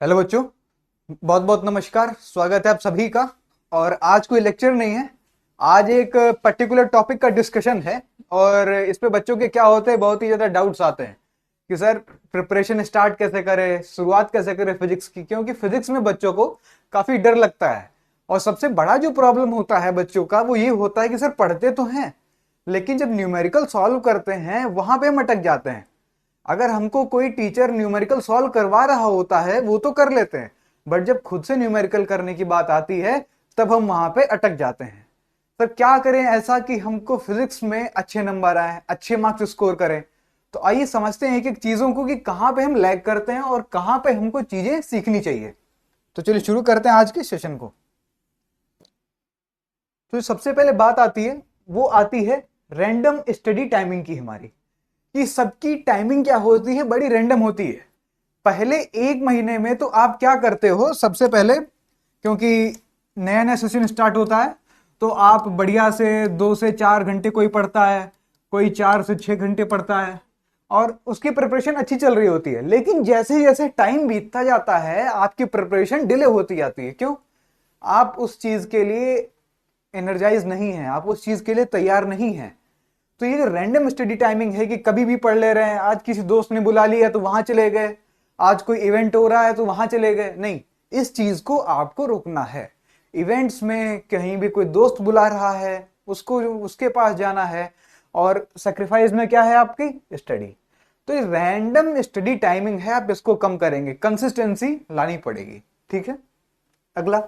Hello बच्चों, बहुत बहुत नमस्कार। स्वागत है आप सभी का। और आज कोई लेक्चर नहीं है, आज एक पर्टिकुलर टॉपिक का डिस्कशन है। और इस पे बच्चों के क्या होते हैं, बहुत ही ज़्यादा डाउट्स आते हैं कि सर प्रिपरेशन स्टार्ट कैसे करें, शुरुआत कैसे करें फिजिक्स की, क्योंकि फिजिक्स में बच्चों को काफ़ी डर लगता है। और सबसे बड़ा जो प्रॉब्लम होता है बच्चों का वो ये होता है कि सर पढ़ते तो हैं, लेकिन जब न्यूमेरिकल सॉल्व करते हैं वहां पे हम अटक जाते हैं। अगर हमको कोई टीचर न्यूमेरिकल सॉल्व करवा रहा होता है वो तो कर लेते हैं, बट जब खुद से न्यूमेरिकल करने की बात आती है तब हम वहां पे अटक जाते हैं। सर क्या करें ऐसा कि हमको फिजिक्स में अच्छे नंबर आए, अच्छे मार्क्स स्कोर करें। तो आइए समझते हैं कि चीजों को कि कहां पे हम लैग करते हैं और कहां पे हमको चीजें सीखनी चाहिए। तो चलिए शुरू करते हैं आज के सेशन को। तो सबसे पहले बात आती है, वो आती है रैंडम स्टडी टाइमिंग की हमारी, कि सबकी टाइमिंग क्या होती है, बड़ी रैंडम होती है। पहले एक महीने में तो आप क्या करते हो, सबसे पहले क्योंकि नया नया सेशन स्टार्ट होता है तो आप बढ़िया से 2 से 4 घंटे कोई पढ़ता है, कोई 4 से 6 घंटे पढ़ता है और उसकी प्रिपरेशन अच्छी चल रही होती है। लेकिन जैसे जैसे टाइम बीतता जाता है आपकी प्रिपरेशन डिले होती जाती है। क्यों? आप उस चीज के लिए एनर्जाइज नहीं है, आप उस चीज के लिए तैयार नहीं है। तो ये जो रैंडम स्टडी टाइमिंग है कि कभी भी पढ़ ले रहे हैं, आज किसी दोस्त ने बुला लिया तो वहां चले गए, आज कोई इवेंट हो रहा है तो वहां चले गए, नहीं, इस चीज को आपको रोकना है। इवेंट्स में कहीं भी कोई दोस्त बुला रहा है उसको उसके पास जाना है, और सेक्रीफाइस में क्या है आपकी स्टडी। तो ये रैंडम स्टडी टाइमिंग है, आप इसको कम करेंगे, कंसिस्टेंसी लानी पड़ेगी। ठीक है, अगला,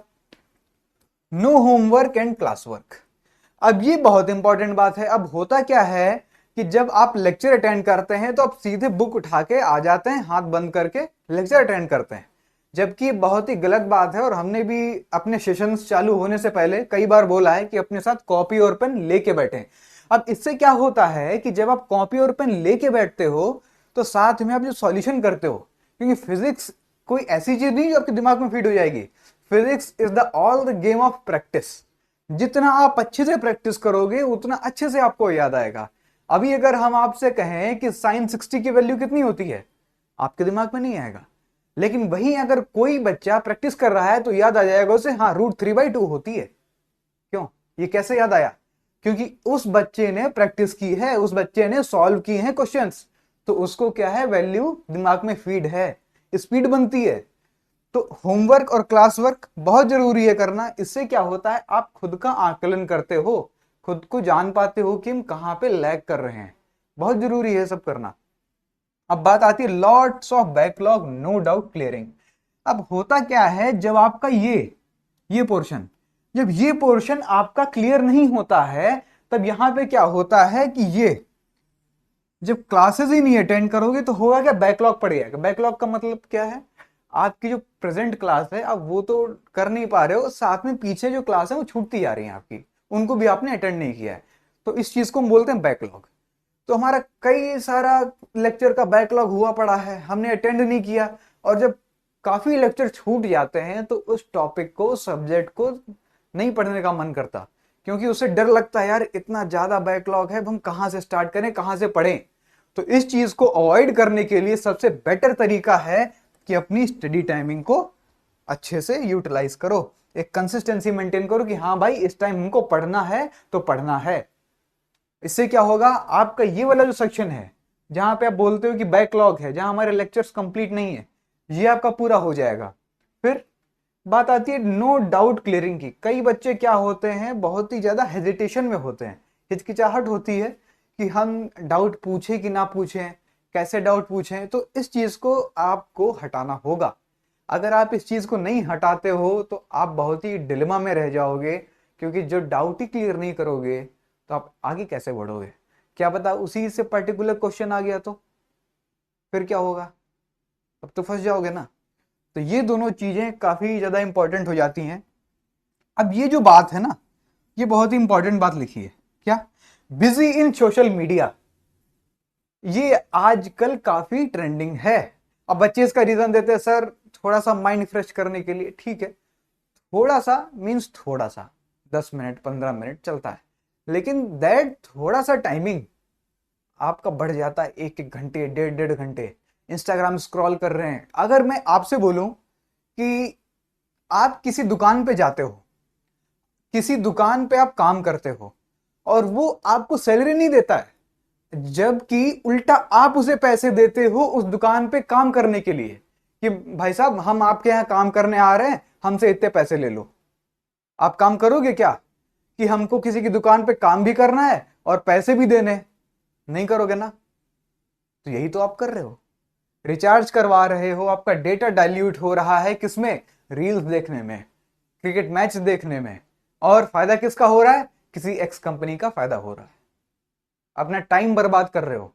no homework and class work. अब ये बहुत इंपॉर्टेंट बात है। अब होता क्या है कि जब आप लेक्चर अटेंड करते हैं तो आप सीधे बुक उठा के आ जाते हैं, हाथ बंद करके लेक्चर अटेंड करते हैं, जबकि बहुत ही गलत बात है। और हमने भी अपने सेशंस चालू होने से पहले कई बार बोला है कि अपने साथ कॉपी और पेन लेके बैठे। अब इससे क्या होता है कि जब आप कॉपी और पेन लेके बैठते हो तो साथ में आप जो सॉल्यूशन करते हो, क्योंकि फिजिक्स कोई ऐसी चीज नहीं जो आपके दिमाग में फीड हो जाएगी। Physics is the all the game of practice. जितना आप अच्छे से प्रैक्टिस करोगे उतना अच्छे से आपको याद आएगा। अभी अगर हम आपसे कहें कि साइन 60 की वैल्यू कितनी होती है, आपके दिमाग में नहीं आएगा। लेकिन वहीं अगर कोई बच्चा प्रैक्टिस कर रहा है तो याद आ जाएगा उसे, हाँ √3/2 होती है। क्यों? ये कैसे याद आया? क्योंकि उस बच्चे ने प्रैक्टिस की है, उस बच्चे ने सॉल्व किए हैं क्वेश्चंस, तो उसको क्या है, वैल्यू दिमाग में फीड है, स्पीड बनती है। तो होमवर्क और क्लास वर्क बहुत जरूरी है करना। इससे क्या होता है, आप खुद का आकलन करते हो, खुद को जान पाते हो कि हम कहां पे लैग कर रहे हैं। बहुत जरूरी है सब करना। अब बात आती है lots of backlog no doubt clearing. अब होता क्या है, जब आपका ये पोर्शन, जब ये पोर्शन आपका क्लियर नहीं होता है तब यहां पे क्या होता है कि ये जब क्लासेस ही नहीं अटेंड करोगे तो होगा क्या, बैकलॉग पड़ जाएगा। बैकलॉग का मतलब क्या है, आपकी जो प्रेजेंट क्लास है अब वो तो कर नहीं पा रहे हो, साथ में पीछे जो क्लास है वो छूटती जा रही है आपकी, उनको भी आपने अटेंड नहीं किया है। तो इस चीज को हम बोलते हैं बैकलॉग। तो हमारा कई सारा लेक्चर का बैकलॉग हुआ पड़ा है, हमने अटेंड नहीं किया। और जब काफी लेक्चर छूट जाते हैं तो उस टॉपिक को, सब्जेक्ट को नहीं पढ़ने का मन करता, क्योंकि उसे डर लगता है यार इतना ज्यादा बैकलॉग है, अब हम कहां से स्टार्ट करें, कहां से पढ़ें। तो इस चीज को अवॉइड करने के लिए सबसे बेटर तरीका है कि अपनी स्टडी टाइमिंग को अच्छे से यूटिलाइज करो, एक कंसिस्टेंसी मेंटेन करो कि हाँ भाई इस टाइम हमको पढ़ना है तो पढ़ना है। इससे क्या होगा, आपका ये वाला जो सेक्शन है जहां पे आप बोलते हो कि बैकलॉग है, जहां हमारे लेक्चर्स कंप्लीट नहीं है, ये आपका पूरा हो जाएगा। फिर बात आती है नो डाउट क्लियरिंग की। कई बच्चे क्या होते हैं, बहुत ही ज्यादा हेजिटेशन में होते हैं, हिचकिचाहट होती है कि हम डाउट पूछें कि ना पूछें, कैसे डाउट पूछें। तो इस चीज को आपको हटाना होगा। अगर आप इस चीज को नहीं हटाते हो तो आप बहुत ही डिलेमा में रह जाओगे, क्योंकि जो डाउट ही क्लियर नहीं करोगे तो आप आगे कैसे बढ़ोगे। क्या पता उसी से पर्टिकुलर क्वेश्चन आ गया तो फिर क्या होगा, अब तो फंस जाओगे ना। तो ये दोनों चीजें काफी ज्यादा इंपॉर्टेंट हो जाती हैं। अब ये जो बात है ना, ये बहुत ही इंपॉर्टेंट बात लिखी है, क्या, बिजी इन सोशल मीडिया, ये आजकल काफी ट्रेंडिंग है। अब बच्चे इसका रीजन देते हैं, सर थोड़ा सा माइंड फ्रेश करने के लिए। ठीक है, थोड़ा सा मीन्स थोड़ा सा, 10 मिनट 15 मिनट चलता है, लेकिन दैट थोड़ा सा टाइमिंग आपका बढ़ जाता है 1-1 घंटे, 1.5-1.5 घंटे इंस्टाग्राम स्क्रॉल कर रहे हैं। अगर मैं आपसे बोलूं कि आप किसी दुकान पे जाते हो, किसी दुकान पे आप काम करते हो और वो आपको सैलरी नहीं देता है, जबकि उल्टा आप उसे पैसे देते हो उस दुकान पे काम करने के लिए कि भाई साहब हम आपके यहां काम करने आ रहे हैं, हमसे इतने पैसे ले लो। आप काम करोगे क्या कि हमको किसी की दुकान पे काम भी करना है और पैसे भी देने हैं? नहीं करोगे ना। तो यही तो आप कर रहे हो, रिचार्ज करवा रहे हो, आपका डेटा डाइल्यूट हो रहा है किसमें, रील्स देखने में, क्रिकेट मैच देखने में, और फायदा किसका हो रहा है, किसी एक्स कंपनी का फायदा हो रहा है। अपना टाइम बर्बाद कर रहे हो,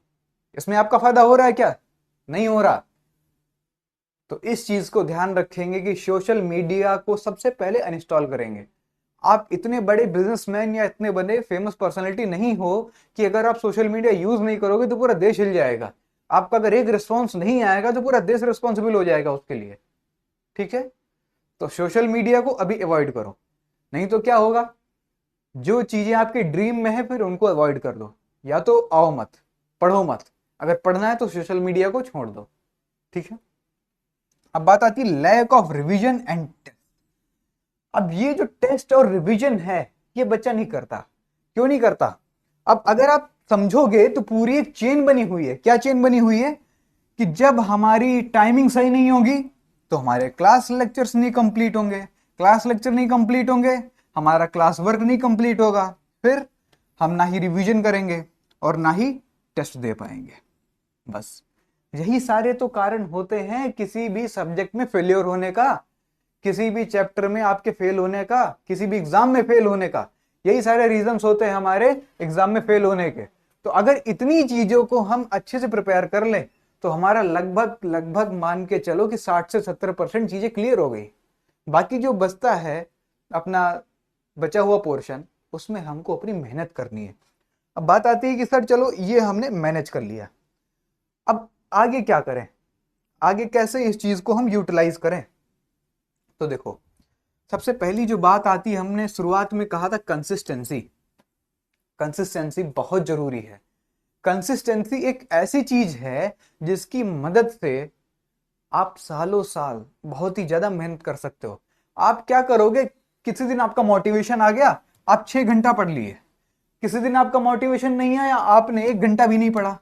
इसमें आपका फायदा हो रहा है क्या, नहीं हो रहा। तो इस चीज को ध्यान रखेंगे कि सोशल मीडिया को सबसे पहले अनइंस्टॉल करेंगे। आप इतने बड़े बिजनेसमैन या इतने बड़े फेमस पर्सनालिटी नहीं हो कि अगर आप सोशल मीडिया यूज नहीं करोगे तो पूरा देश हिल जाएगा। आपका अगर एक रिस्पॉन्स नहीं आएगा तो पूरा देश रिस्पॉन्सिबल हो जाएगा उसके लिए। ठीक है, तो सोशल मीडिया को अभी अवॉइड करो, नहीं तो क्या होगा, जो चीजें आपके ड्रीम में है फिर उनको अवॉइड कर दो। या तो आओ मत, पढ़ो मत, अगर पढ़ना है तो सोशल मीडिया को छोड़ दो। ठीक है, अब बात आती है lack of revision and test. अब ये जो टेस्ट और रिवीजन है ये बच्चा नहीं करता। क्यों नहीं करता? अब अगर आप समझोगे तो पूरी एक चेन बनी हुई है। क्या चेन बनी हुई है कि जब हमारी टाइमिंग सही नहीं होगी तो हमारे क्लास लेक्चर्स नहीं कंप्लीट होंगे, क्लास लेक्चर नहीं कंप्लीट होंगे, हमारा क्लास वर्क नहीं कंप्लीट होगा, फिर हम ना ही रिवीजन करेंगे और ना ही टेस्ट दे पाएंगे। बस यही सारे तो कारण होते हैं किसी भी सब्जेक्ट में फेलियर होने का, किसी भी चैप्टर में आपके फेल होने का, किसी भी एग्जाम में फेल होने का। यही सारे रीजंस होते हैं हमारे एग्जाम में फेल होने के। तो अगर इतनी चीजों को हम अच्छे से प्रिपेयर कर लें तो हमारा लगभग लगभग मान के चलो कि 60 से 70% चीजें क्लियर हो गई। बाकी जो बचता है अपना बचा हुआ पोर्शन, उसमें हमको अपनी मेहनत करनी है। अब बात आती है कि सर चलो ये हमने मैनेज कर लिया, अब आगे क्या करें, आगे कैसे इस चीज को हम यूटिलाइज करें। तो देखो, सबसे पहली जो बात आती है, हमने शुरुआत में कहा था कंसिस्टेंसी। कंसिस्टेंसी बहुत जरूरी है। कंसिस्टेंसी एक ऐसी चीज है जिसकी मदद से आप सालों साल बहुत ही ज्यादा मेहनत कर सकते हो। आप क्या करोगे, किसी दिन आपका मोटिवेशन आ गया, आप 6 घंटा पढ़ लिए। किसी दिन आपका मोटिवेशन नहीं आया, आपने 1 घंटा भी नहीं पढ़ा।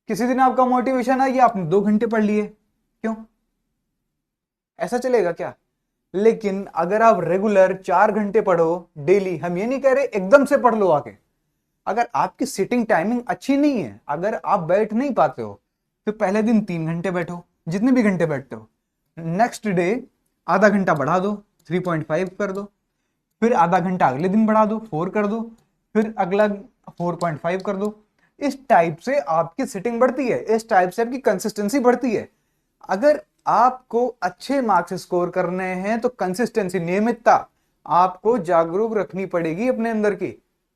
किसी दिन आपका मोटिवेशन आ गया, आपने 2 घंटे पढ़ लिए। क्यों? ऐसा चलेगा क्या? लेकिन अगर आप रेगुलर 4 घंटे पढ़ो डेली, हम ये नहीं कह रहे एकदम से पढ़ लो आके, अगर आपकी सिटिंग टाइमिंग अच्छी नहीं है, अगर आप बैठ नहीं पाते हो, तो पहले दिन 3 घंटे बैठो, जितने भी घंटे बैठते हो। नेक्स्ट डे आधा घंटा बढ़ा दो, 3.5 कर दो, फिर आधा घंटा अगले दिन बढ़ा दो, 4 कर दो, फिर अगला 4.5 कर दो। इस टाइप से आपकी सिटिंग बढ़ती है, इस टाइप से आपकी कंसिस्टेंसी बढ़ती है। अगर आपको अच्छे मार्क्स स्कोर करने हैं तो कंसिस्टेंसी, नियमितता आपको जागरूक रखनी पड़ेगी अपने अंदर की।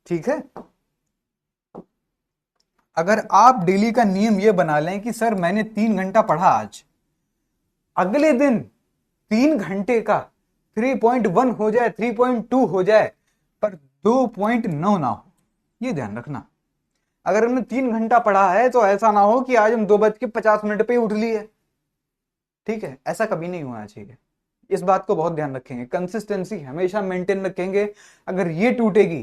ठीक है, अगर आप डेली का नियम यह बना लें कि सर मैंने 3 घंटा पढ़ा आज, अगले दिन 3 घंटे का 3.1 हो जाए, 3.2 हो जाए, पर 2.9 ना हो, यह ध्यान रखना। अगर हमने 3 घंटा पढ़ा है तो ऐसा ना हो कि आज हम 2:50 पे उठ लिए। ठीक है, ऐसा कभी नहीं होना चाहिए। इस बात को बहुत ध्यान रखेंगे, कंसिस्टेंसी हमेशा मेंटेन रखेंगे। अगर ये टूटेगी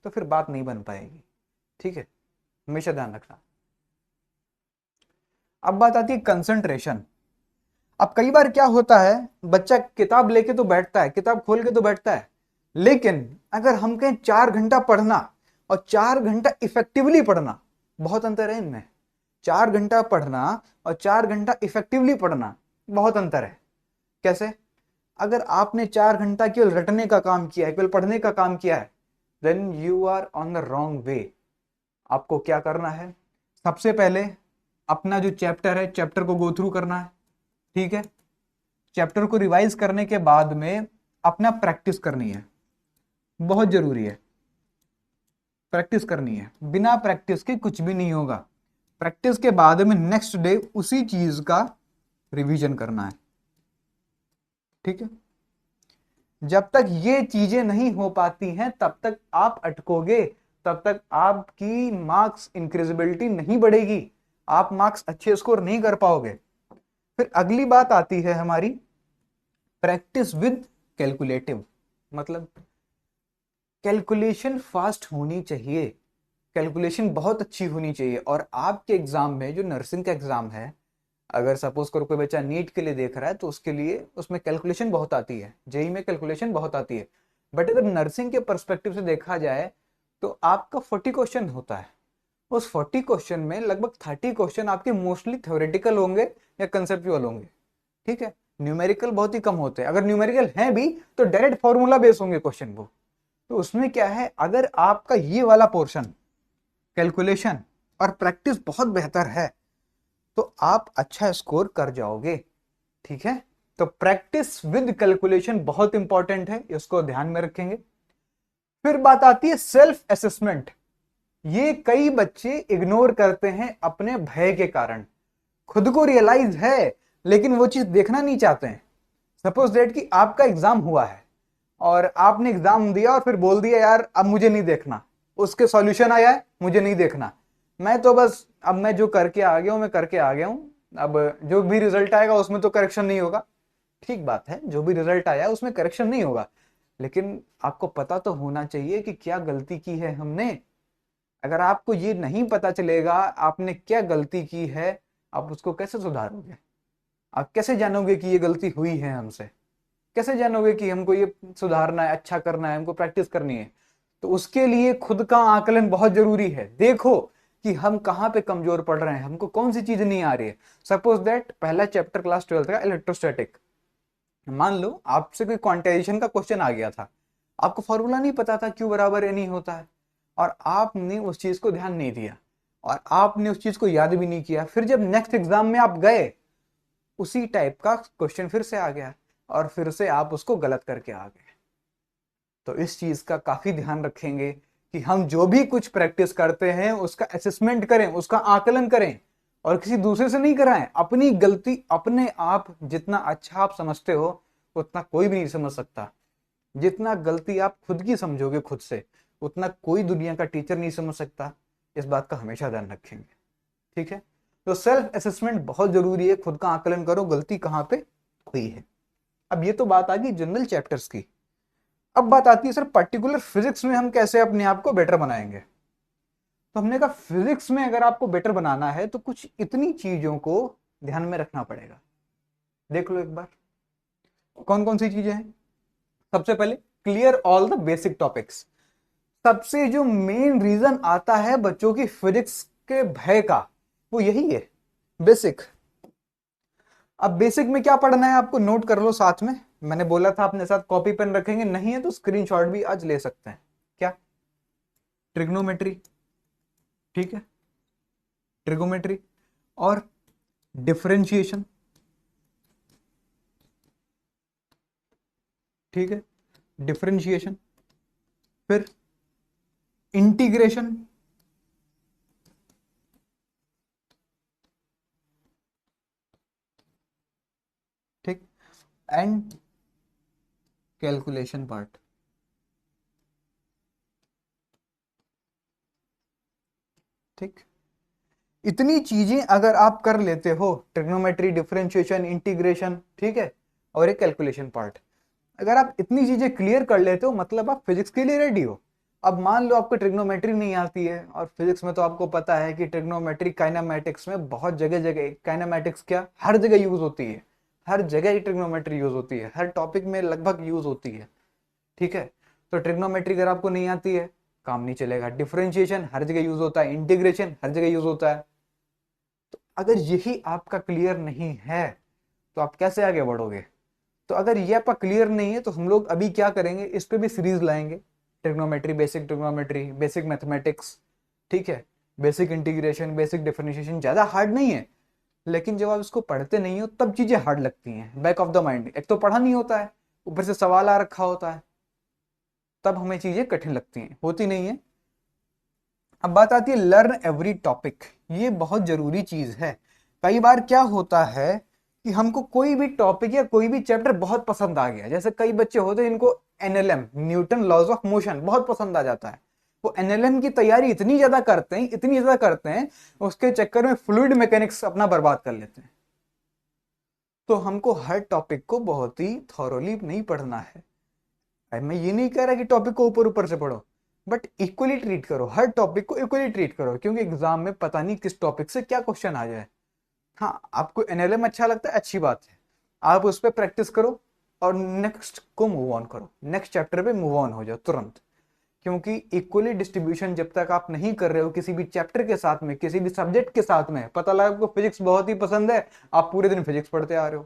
तो फिर बात नहीं बन पाएगी। ठीक है, हमेशा ध्यान रखना। अब बात आती है कंसंट्रेशन। अब कई बार क्या होता है, बच्चा किताब लेके तो बैठता है, किताब खोल के तो बैठता है, लेकिन अगर हम कहें 4 घंटा पढ़ना और 4 घंटा इफेक्टिवली पढ़ना, बहुत अंतर है इनमें। 4 घंटा पढ़ना और 4 घंटा इफेक्टिवली पढ़ना, बहुत अंतर है। कैसे? अगर आपने 4 घंटा केवल रटने का काम किया है, केवल पढ़ने का काम किया है, then you are on the wrong way. आपको क्या करना है, सबसे पहले अपना जो चैप्टर है, चैप्टर को गो थ्रू करना है। ठीक है, चैप्टर को रिवाइज करने के बाद में अपना प्रैक्टिस करनी है, बहुत जरूरी है। प्रैक्टिस करनी है, बिना प्रैक्टिस के कुछ भी नहीं होगा। प्रैक्टिस के बाद में नेक्स्ट डे उसी चीज का रिवीजन करना है। ठीक है, जब तक ये चीजें नहीं हो पाती हैं तब तक आप अटकोगे, तब तक आपकी मार्क्स इंक्रीजिबिलिटी नहीं बढ़ेगी, आप मार्क्स अच्छे स्कोर नहीं कर पाओगे। फिर अगली बात आती है हमारी प्रैक्टिस विद कैलकुलेटिव, मतलब कैलकुलेशन फास्ट होनी चाहिए, कैलकुलेशन बहुत अच्छी होनी चाहिए। और आपके एग्जाम में, जो नर्सिंग का एग्जाम है, अगर सपोज करो कोई बच्चा नीट के लिए देख रहा है तो उसके लिए उसमें कैलकुलेशन बहुत आती है, जेई में कैलकुलेशन बहुत आती है। बट अगर नर्सिंग के परस्पेक्टिव से देखा जाए तो आपका 40 क्वेश्चन होता है, उस 40 क्वेश्चन में लगभग 30 क्वेश्चन आपके मोस्टली थ्योरेटिकल होंगे या कंसेप्चुअल होंगे, ठीक है। न्यूमेरिकल बहुत ही कम होते हैं, अगर न्यूमेरिकल हैं भी तो डायरेक्ट फॉर्मूला बेस होंगे क्वेश्चन वो। तो उसमें क्या है, अगर आपका ये वाला पोर्शन कैलकुलेशन और प्रैक्टिस बहुत बेहतर है तो आप अच्छा स्कोर कर जाओगे, ठीक है। तो प्रैक्टिस विद कैलकुलेशन बहुत इंपॉर्टेंट है, इसको ध्यान में रखेंगे। फिर बात आती है सेल्फ असेसमेंट। ये कई बच्चे इग्नोर करते हैं अपने भय के कारण, खुद को रियलाइज है लेकिन वो चीज देखना नहीं चाहते हैं। सपोज दैट कि आपका एग्जाम हुआ है और आपने एग्जाम दिया और फिर बोल दिया यार अब मुझे नहीं देखना, उसके सॉल्यूशन आया है मुझे नहीं देखना, मैं तो बस अब मैं जो करके आ गया हूं मैं करके आ गया हूं, अब जो भी रिजल्ट आएगा उसमें तो करेक्शन नहीं होगा। ठीक बात है, जो भी रिजल्ट आया उसमें करेक्शन नहीं होगा, लेकिन आपको पता तो होना चाहिए कि क्या गलती की है हमने। अगर आपको ये नहीं पता चलेगा आपने क्या गलती की है, आप उसको कैसे सुधारोगे? आप कैसे जानोगे कि ये गलती हुई है हमसे? कैसे जानोगे कि हमको ये सुधारना है, अच्छा करना है, हमको प्रैक्टिस करनी है? तो उसके लिए खुद का आकलन बहुत जरूरी है। देखो कि हम कहाँ पे कमजोर पड़ रहे हैं, हमको कौन सी चीज नहीं आ रही है। सपोज दैट पहला चैप्टर क्लास 12th का इलेक्ट्रोस्टैटिक, मान लो आपसे कोई क्वांटाइजेशन का क्वेश्चन आ गया था, आपको फॉर्मूला नहीं पता था क्यू बराबर एन ही होता है, और आपने उस चीज को ध्यान नहीं दिया और आपने उस चीज को याद भी नहीं किया। फिर जब नेक्स्ट एग्जाम में आप गए उसी टाइप का क्वेश्चन फिर से आ गया और फिर से आप उसको गलत करके आ गए। तो इस चीज का काफी ध्यान रखेंगे कि हम जो भी कुछ प्रैक्टिस करते हैं उसका असेसमेंट करें, उसका आकलन करें और किसी दूसरे से नहीं कराएं। अपनी गलती अपने आप जितना अच्छा आप समझते हो उतना कोई भी नहीं समझ सकता। जितना गलती आप खुद की समझोगे खुद से, उतना कोई दुनिया का टीचर नहीं समझ सकता। इस बात का हमेशा ध्यान रखेंगे, ठीक है। तो सेल्फ असेसमेंट बहुत जरूरी है, खुद का आकलन करो गलती कहां पे हुई है। अब ये तो बात आ गई जनरल चैप्टर्स की। अब बात आती है सर पर्टिकुलर फिजिक्स में हम कैसे अपने आप को बेटर बनाएंगे। तो हमने कहा फिजिक्स में अगर आपको बेटर बनाना है तो कुछ इतनी चीजों को ध्यान में रखना पड़ेगा। देख लो एक बार कौन कौन सी चीजें हैं। सबसे पहले clear all the basic topics. सबसे जो मेन रीजन आता है बच्चों की फिजिक्स के भय का वो यही है, बेसिक। अब बेसिक में क्या पढ़ना है आपको नोट कर लो साथ में। मैंने बोला था अपने साथ कॉपी पेन रखेंगे, नहीं है तो स्क्रीनशॉट भी आज ले सकते हैं। क्या? ट्रिग्नोमेट्री, ठीक है, ट्रिगोमेट्री और डिफरेंशिएशन, ठीक है, डिफरेंशिएशन। फिर इंटीग्रेशन, ठीक, एंड कैलकुलेशन पार्ट, ठीक। इतनी चीजें अगर आप कर लेते हो, ट्रिग्नोमेट्री, डिफरेंशिएशन, इंटीग्रेशन, ठीक है, और एक कैलकुलेशन पार्ट, अगर आप इतनी चीजें क्लियर कर लेते हो मतलब आप फिजिक्स के लिए रेडी हो। अब मान लो आपको ट्रिग्नोमेट्री नहीं आती है, और फिजिक्स में तो आपको पता है कि ट्रिग्नोमेट्री काइनेमैटिक्स में बहुत जगह जगह, काइनेमैटिक्स क्या हर जगह यूज होती है, हर जगह ही ट्रिग्नोमेट्री यूज होती है, हर टॉपिक में लगभग यूज होती है, ठीक है। तो ट्रिग्नोमेट्री अगर आपको नहीं आती है काम नहीं चलेगा। डिफरेंशिएशन हर जगह यूज होता है, इंटीग्रेशन हर जगह यूज होता है। तो अगर यही आपका क्लियर नहीं है तो आप कैसे आगे बढ़ोगे? तो अगर ये आपका क्लियर नहीं है तो हम लोग अभी क्या करेंगे, इस पे भी सीरीज लाएंगे। ट्रिग्नोमेट्री, बेसिक मैथमेटिक्स, ठीक है, बेसिक इंटीग्रेशन, बेसिक डिफरेंशिएशन। ज्यादा हार्ड नहीं है, लेकिन जब आप इसको पढ़ते नहीं हो तब चीजें हार्ड लगती हैं बैक ऑफ द माइंड। एक तो पढ़ा नहीं होता है, ऊपर से सवाल आ रखा होता है, तब हमें चीजें कठिन लगती हैं, होती नहीं है। अब बात आती है लर्न एवरी टॉपिक। ये बहुत जरूरी चीज है। कई बार क्या होता है कि हमको कोई भी टॉपिक या कोई भी चैप्टर बहुत पसंद आ गया, जैसे कई बच्चे होते हैं इनको NLM, Newton laws of motion, बहुत पसंद आ जाता है। वो एनएलएम की तैयारी इतनी ज्यादा करते हैं, इतनी ज्यादा करते हैं, उसके चक्कर में फ्लूइड मैकेनिक्स अपना बर्बाद कर लेते हैं। तो हमको हर टॉपिक को बहुत ही थॉरोली नहीं पढ़ना है। मैं ये नहीं कह रहा कि टॉपिक को ऊपर ऊपर से पढ़ो, बट इक्वली ट्रीट करो, हर टॉपिक को इक्वली ट्रीट करो, क्योंकि एग्जाम में पता नहीं किस टॉपिक से क्या क्वेश्चन आ जाए। हाँ, आपको एनएलएम अच्छा लगता है, अच्छी बात है, आप उस पर प्रैक्टिस करो और नेक्स्ट को मूव ऑन करो, नेक्स्ट चैप्टर पे मूव ऑन हो जाओ तुरंत। क्योंकि इक्वली डिस्ट्रीब्यूशन जब तक आप नहीं कर रहे हो किसी भी चैप्टर के साथ में, किसी भी सब्जेक्ट के साथ में, पता लगा आपको फिजिक्स बहुत ही पसंद है, आप पूरे दिन फिजिक्स पढ़ते आ रहे हो,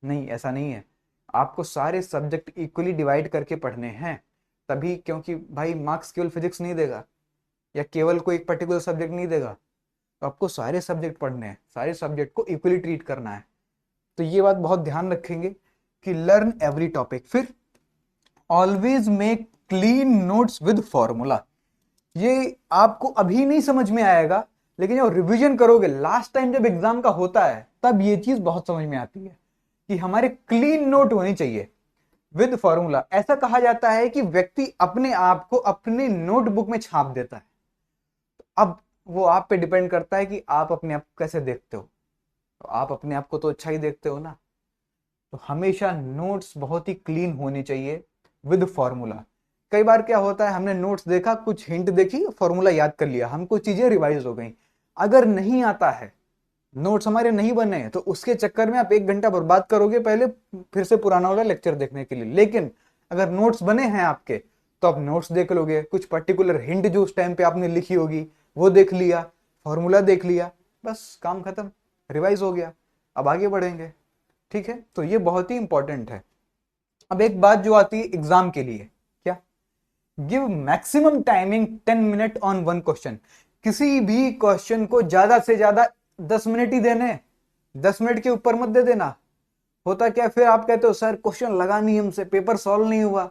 नहीं, ऐसा नहीं है। आपको सारे सब्जेक्ट इक्वली डिवाइड करके पढ़ने हैं तभी, क्योंकि भाई मार्क्स केवल फिजिक्स नहीं देगा या केवल कोई एक पर्टिकुलर सब्जेक्ट नहीं देगा, तो आपको सारे सब्जेक्ट पढ़ने हैं, सारे सब्जेक्ट को इक्वली ट्रीट करना है। तो ये बात बहुत ध्यान रखेंगे कि लर्न एवरी टॉपिक। फिर always make clean notes with formula. ये आपको अभी नहीं समझ में आएगा, लेकिन जब रिवीजन करोगे लास्ट टाइम जब एग्जाम का होता है तब ये चीज बहुत समझ में आती है कि हमारे क्लीन नोट होनी चाहिए विद फॉर्मूला। ऐसा कहा जाता है कि व्यक्ति अपने आप को अपने नोटबुक में छाप देता है। अब वो आप पे डिपेंड करता है कि आप अपने आप को कैसे देखते हो। तो आप अपने आप को तो अच्छा ही देखते हो ना, तो हमेशा नोट्स बहुत ही क्लीन होने चाहिए विद फॉर्मूला। कई बार क्या होता है, हमने नोट्स देखा, कुछ हिंट देखी, फॉर्मूला याद कर लिया, हमको चीजें रिवाइज हो गई। अगर नहीं आता है, नोट्स हमारे नहीं बने हैं, तो उसके चक्कर में आप 1 घंटा बर्बाद करोगे पहले फिर से पुराना वाला लेक्चर देखने के लिए। लेकिन अगर नोट्स बने हैं आपके, तो आप नोट्स देख लोगे, कुछ पर्टिकुलर हिंट जो उस टाइम पे आपने लिखी होगी वो देख लिया, फॉर्मूला देख लिया, बस काम खत्म, रिवाइज हो गया, अब आगे बढ़ेंगे। ठीक है, तो ये बहुत ही इंपॉर्टेंट है। अब एक बात जो आती है एग्जाम के लिए, क्या, give maximum timing 10 minute on one question. किसी भी क्वेश्चन को ज्यादा से ज्यादा 10 मिनट ही देने, 10 मिनट के ऊपर मत दे देना। होता क्या, फिर आप कहते हो सर क्वेश्चन लगा नहीं हमसे, पेपर सॉल्व नहीं हुआ,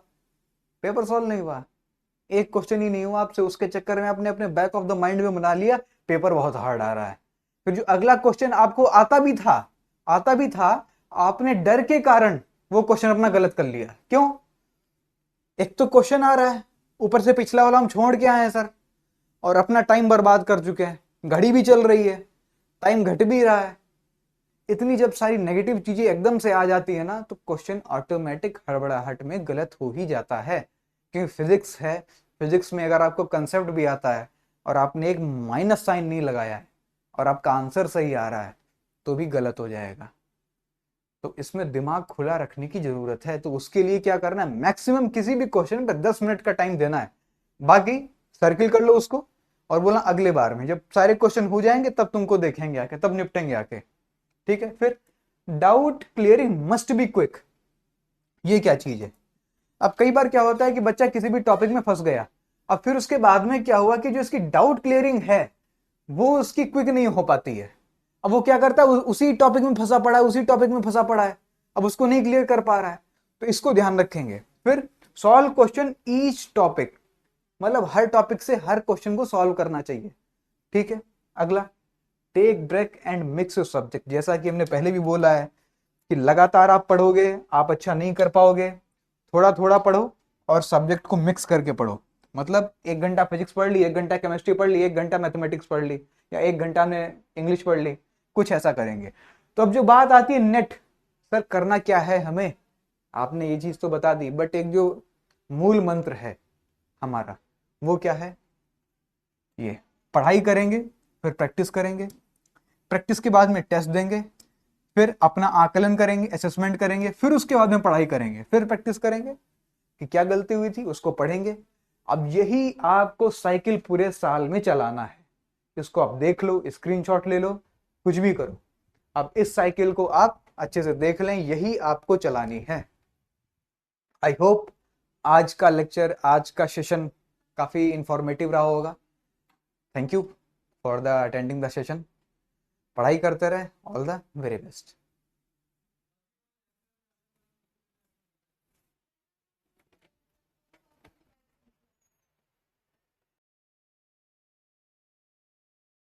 पेपर सॉल्व नहीं हुआ, एक क्वेश्चन ही नहीं हुआ आपसे, उसके चक्कर में आपने अपने बैक ऑफ द माइंड में बना लिया पेपर बहुत हार्ड आ रहा है। फिर जो अगला क्वेश्चन आपको आता भी था, आपने डर के कारण वो क्वेश्चन अपना गलत कर लिया। क्यों? एक तो क्वेश्चन आ रहा है, ऊपर से पिछला वाला हम छोड़ के आए हैं सर, और अपना टाइम बर्बाद कर चुके हैं, घड़ी भी चल रही है, टाइम घट भी रहा है। इतनी जब सारी नेगेटिव चीजें एकदम से आ जाती है ना, तो क्वेश्चन ऑटोमेटिक हड़बड़ाहट में गलत हो ही जाता है। क्योंकि फिजिक्स है, फिजिक्स में अगर आपको कंसेप्ट भी आता है और आपने एक माइनस साइन नहीं लगाया है और आपका आंसर सही आ रहा है, तो भी गलत हो जाएगा। तो इसमें दिमाग खुला रखने की जरूरत है। तो उसके लिए क्या करना है, मैक्सिमम किसी भी क्वेश्चन पर 10 मिनट का टाइम देना है, बाकी सर्किल कर लो उसको और बोला अगले बार में जब सारे क्वेश्चन हो जाएंगे तब तुमको देखेंगे आके, तब निपटेंगे आके। ठीक है, फिर doubt clearing must be quick. ये क्या चीज है? अब कई बार क्या होता है कि बच्चा किसी भी टॉपिक में फंस गया, अब फिर उसके बाद में क्या हुआ कि जो इसकी डाउट क्लियरिंग है वो उसकी क्विक नहीं हो पाती है। अब वो क्या करता है, उसी टॉपिक में फंसा पड़ा है, उसी टॉपिक में फंसा पड़ा है, अब उसको नहीं क्लियर कर पा रहा है। तो इसको ध्यान रखेंगे। फिर सॉल्व क्वेश्चन ईच टॉपिक, मतलब हर टॉपिक से हर क्वेश्चन को सॉल्व करना चाहिए। ठीक है, अगला take break and mix your subject. जैसा कि हमने पहले भी बोला है कि लगातार आप पढ़ोगे आप अच्छा नहीं कर पाओगे, थोड़ा थोड़ा पढ़ो और सब्जेक्ट को मिक्स करके पढ़ो। मतलब 1 घंटा फिजिक्स पढ़ ली, 1 घंटा केमिस्ट्री पढ़ ली, 1 घंटा मैथमेटिक्स पढ़ ली, या 1 घंटा ने इंग्लिश पढ़ ली, कुछ ऐसा करेंगे। तो अब जो बात आती है नेट, सर करना क्या है हमें, आपने ये चीज तो बता दी, बट एक जो मूल मंत्र है हमारा वो क्या है, ये पढ़ाई करेंगे, फिर प्रैक्टिस करेंगे, प्रैक्टिस के बाद में टेस्ट देंगे, फिर अपना आकलन करेंगे, असेसमेंट करेंगे, फिर उसके बाद में पढ़ाई करेंगे, फिर प्रैक्टिस करेंगे कि क्या गलती हुई थी उसको पढ़ेंगे। अब यही आपको साइकिल पूरे साल में चलाना है। इसको आप देख लो, स्क्रीनशॉट ले लो, कुछ भी करो, अब इस साइकिल को आप अच्छे से देख लें, यही आपको चलानी है। आई होप आज का लेक्चर, आज का सेशन काफी इंफॉर्मेटिव रहा होगा। Thank you for the attending the session. पढ़ाई करते रहे, ऑल द वेरी बेस्ट।